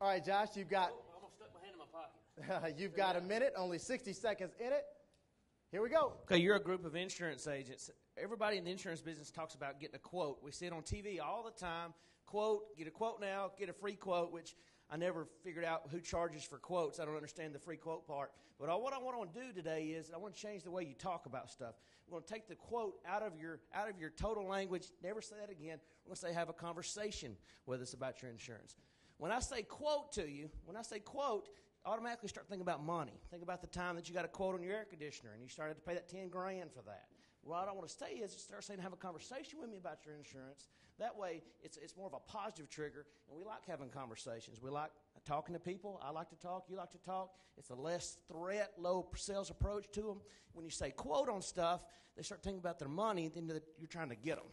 All right, Josh, you've got I almost stuck my hand in my pocket. you've got a minute, only 60 seconds in it. Here we go. Okay, you're a group of insurance agents. Everybody in the insurance business talks about getting a quote. We see it on TV all the time. Quote, get a quote now, get a free quote, which I never figured out who charges for quotes. I don't understand the free quote part. But what I want to do today is I want to change the way you talk about stuff. We're going to take the quote out of your total language. Never say that again. We're going to say have a conversation with us about your insurance. When I say quote to you, automatically start thinking about money. Think about the time that you got a quote on your air conditioner and you started to pay that $10,000 for that. What I want to say is start saying have a conversation with me about your insurance. That way it's more of a positive trigger, and we like having conversations. We like talking to people. I like to talk. You like to talk. It's a less threat, low sales approach to them. When you say quote on stuff, they start thinking about their money, then you're trying to get them.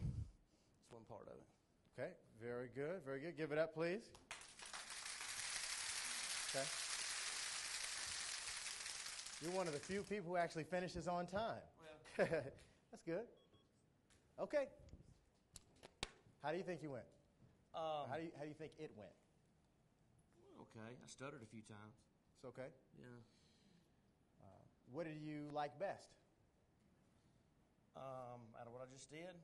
That's one part of it. Okay, very good, very good. Give it up, please. Okay. You're one of the few people who actually finishes on time. Well. That's good. Okay. How do you think you went? How do you think it went? Okay. I stuttered a few times. It's okay? Yeah. What did you like best? Out of what I just did?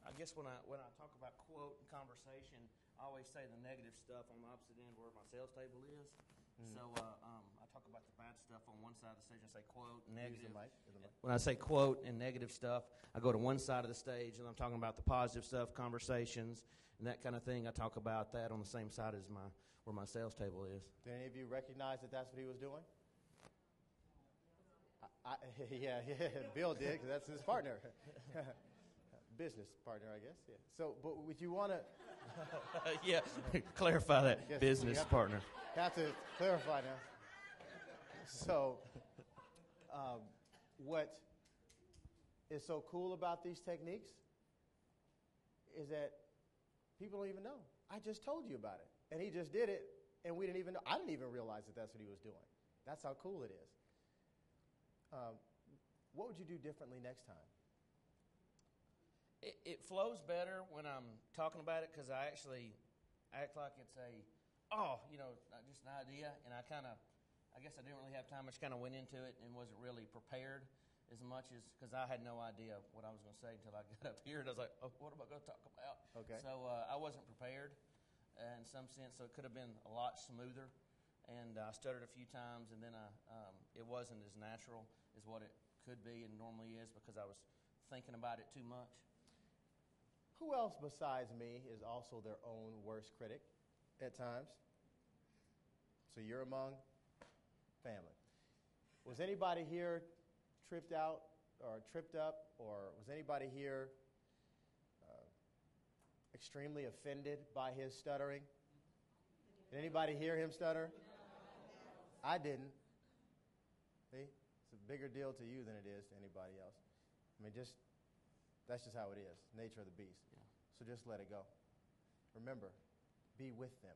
I guess when I talk about quote and conversation, I always say the negative stuff on the opposite end where my sales table is. Mm-hmm. So I talk about the bad stuff on one side of the stage and say quote, negative. Use the mic. When I say quote and negative stuff, I go to one side of the stage and I'm talking about the positive stuff, conversations, and that kind of thing. I talk about that on the same side as where my sales table is. Did any of you recognize that that's what he was doing? Yeah, Bill did because that's his partner. Business partner, I guess. Yeah. So, but would you want to? Yeah, clarify that. Business partner. Have to clarify now. So, what is so cool about these techniques is that people don't even know. I just told you about it, and he just did it, and we didn't even know. I didn't even realize that that's what he was doing. That's how cool it is. What would you do differently next time? It flows better when I'm talking about it because I actually act like it's just an idea. And I guess I didn't really have time. I just kind of went into it and wasn't really prepared as much as, because I had no idea what I was going to say until I got up here. And I was like, oh, what am I going to talk about? Okay. So I wasn't prepared in some sense. So it could have been a lot smoother. And I stuttered a few times, and then it wasn't as natural as what it could be and normally is because I was thinking about it too much. Who else besides me is also their own worst critic at times? So you're among family. Was anybody here tripped out or tripped up, or was anybody here extremely offended by his stuttering? Did anybody hear him stutter? I didn't. See? It's a bigger deal to you than it is to anybody else. I mean, that's just how it is, nature of the beast. Yeah. So just let it go. Remember, be with them.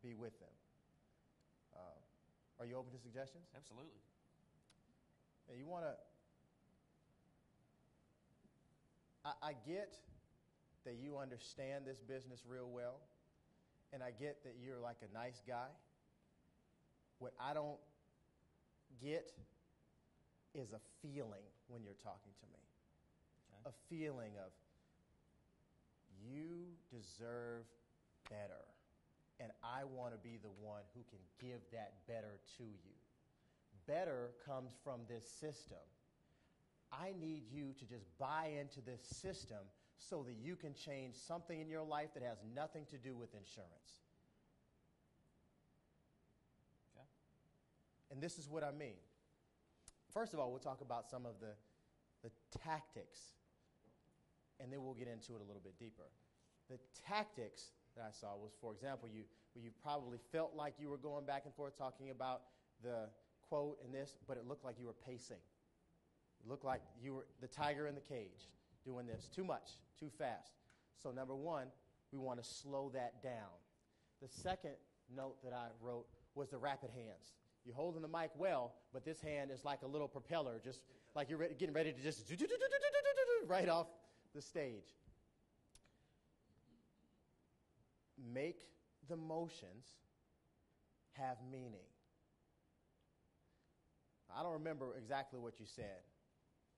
Be with them. Are you open to suggestions? Absolutely. Yeah, you want to... I get that you understand this business real well, and I get that you're like a nice guy. What I don't get is a feeling when you're talking to me. Okay. A feeling of, you deserve better, and I want to be the one who can give that better to you. Better comes from this system. I need you to just buy into this system so that you can change something in your life that has nothing to do with insurance. Okay. And this is what I mean. First of all, we'll talk about some of the tactics, and then we'll get into it a little bit deeper. The tactics that I saw was, for example, you probably felt like you were going back and forth talking about the quote and this, but it looked like you were pacing. It looked like you were the tiger in the cage doing this too much, too fast. So number one, we want to slow that down. The second note that I wrote was the rapid hands. You're holding the mic well, but this hand is like a little propeller, just like you're getting ready to just right off the stage. Make the motions have meaning. I don't remember exactly what you said,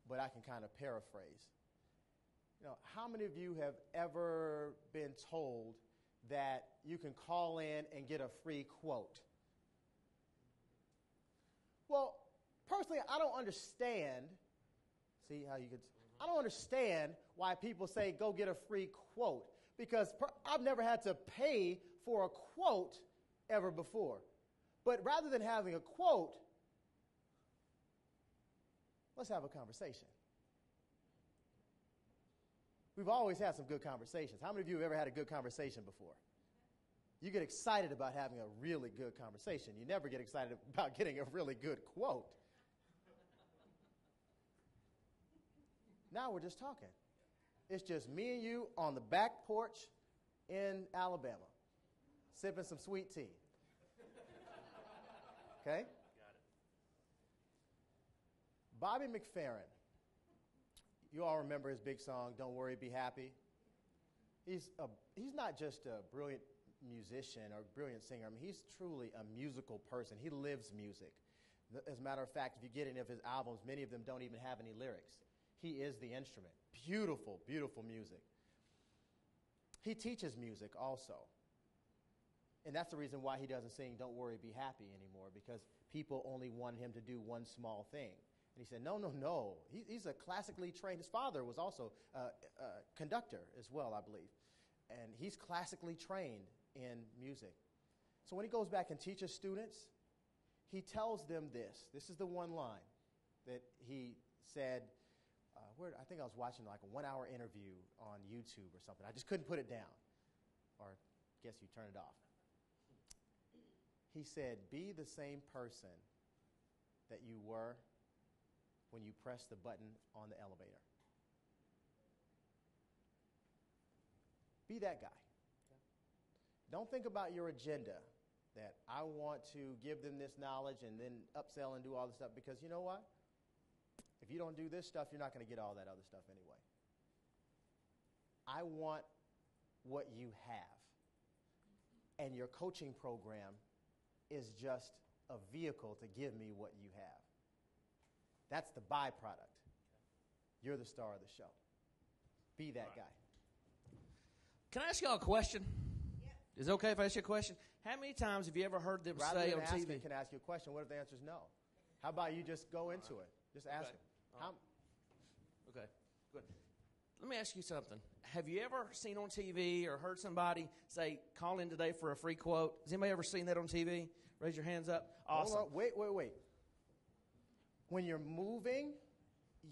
but I can kind of paraphrase. How many of you have ever been told that you can call in and get a free quote? Well, personally, I don't understand. See how you could? I don't understand why people say go get a free quote, because I've never had to pay for a quote ever before. But rather than having a quote, let's have a conversation. We've always had some good conversations. How many of you have ever had a good conversation before? You get excited about having a really good conversation. You never get excited about getting a really good quote. Now we're just talking. It's just me and you on the back porch in Alabama, sipping some sweet tea. Okay? Got it. Bobby McFerrin. You all remember his big song, Don't Worry, Be Happy? He's not just a brilliant musician or brilliant singer. I mean, he's truly a musical person. He lives music. As a matter of fact, if you get any of his albums, many of them don't even have any lyrics. He is the instrument. Beautiful, beautiful music. He teaches music also. And that's the reason why he doesn't sing Don't Worry, Be Happy anymore, because people only wanted him to do one small thing. And he said, no. He's a classically trained. His father was also a conductor as well, I believe. And he's classically trained in music. So when he goes back and teaches students, he tells them this. This is the one line that he said. I think I was watching like a 1-hour interview on YouTube or something. I just couldn't put it down. Or guess you turn it off. He said, be the same person that you were when you pressed the button on the elevator. Be that guy. Don't think about your agenda, that I want to give them this knowledge and then upsell and do all this stuff, because you know what? If you don't do this stuff, you're not going to get all that other stuff anyway. I want what you have. And your coaching program is just a vehicle to give me what you have. That's the byproduct. You're the star of the show. Be that guy. Can I ask y'all a question? Yeah. Is it okay if I ask you a question? How many times have you ever heard them Rather say than on asking, TV? can I ask you a question? What if the answer is no? How about you just go into it? Just ask them. Okay, good. Let me ask you something. Have you ever seen on TV or heard somebody say, call in today for a free quote? Has anybody ever seen that on TV? Raise your hands up. Awesome. Hold on. Wait. When you're moving,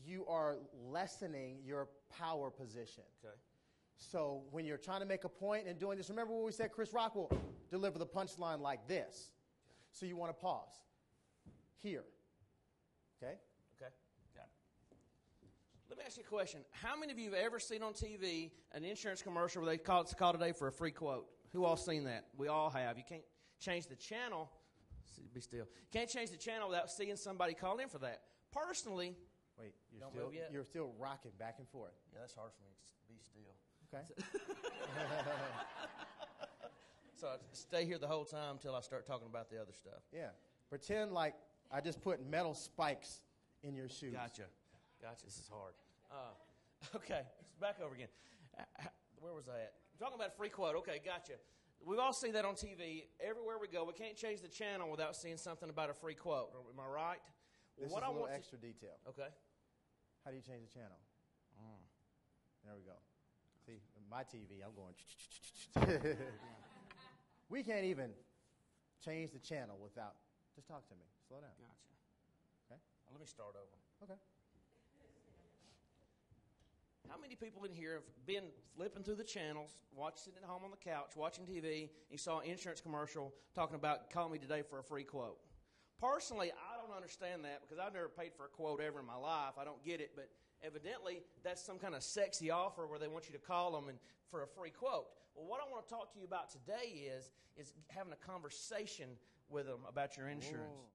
you are lessening your power position. Okay. So when you're trying to make a point and doing this, remember when we said Chris Rock will deliver the punchline like this. So you want to pause. Here. Okay? Okay. Got it. Let me ask you a question. How many of you have ever seen on TV an insurance commercial where they call today for a free quote? Who all seen that? We all have. You can't change the channel. Be still. Can't change the channel without seeing somebody call in for that. Personally, wait, don't move yet? You're still rocking back and forth. Yeah, that's hard for me to be still. Okay. So I stay here the whole time until I start talking about the other stuff. Yeah. Pretend like I just put metal spikes in your shoes. Gotcha. This is hard. Okay, back over again. Where was I at? Talking about free quote. Okay, gotcha. We've all seen that on TV. Everywhere we go, we can't change the channel without seeing something about a free quote. Am I right? This is a little extra detail. Okay. How do you change the channel? There we go. See, my TV, I'm going. We can't even change the channel without. Just talk to me. Slow down. Gotcha. Okay. Let me start over. Okay. How many people in here have been flipping through the channels, sitting at home on the couch, watching TV, and you saw an insurance commercial talking about call me today for a free quote? Personally, I don't understand that because I've never paid for a quote ever in my life. I don't get it, but evidently that's some kind of sexy offer where they want you to call them for a free quote. Well, what I want to talk to you about today is having a conversation with them about your insurance. Whoa.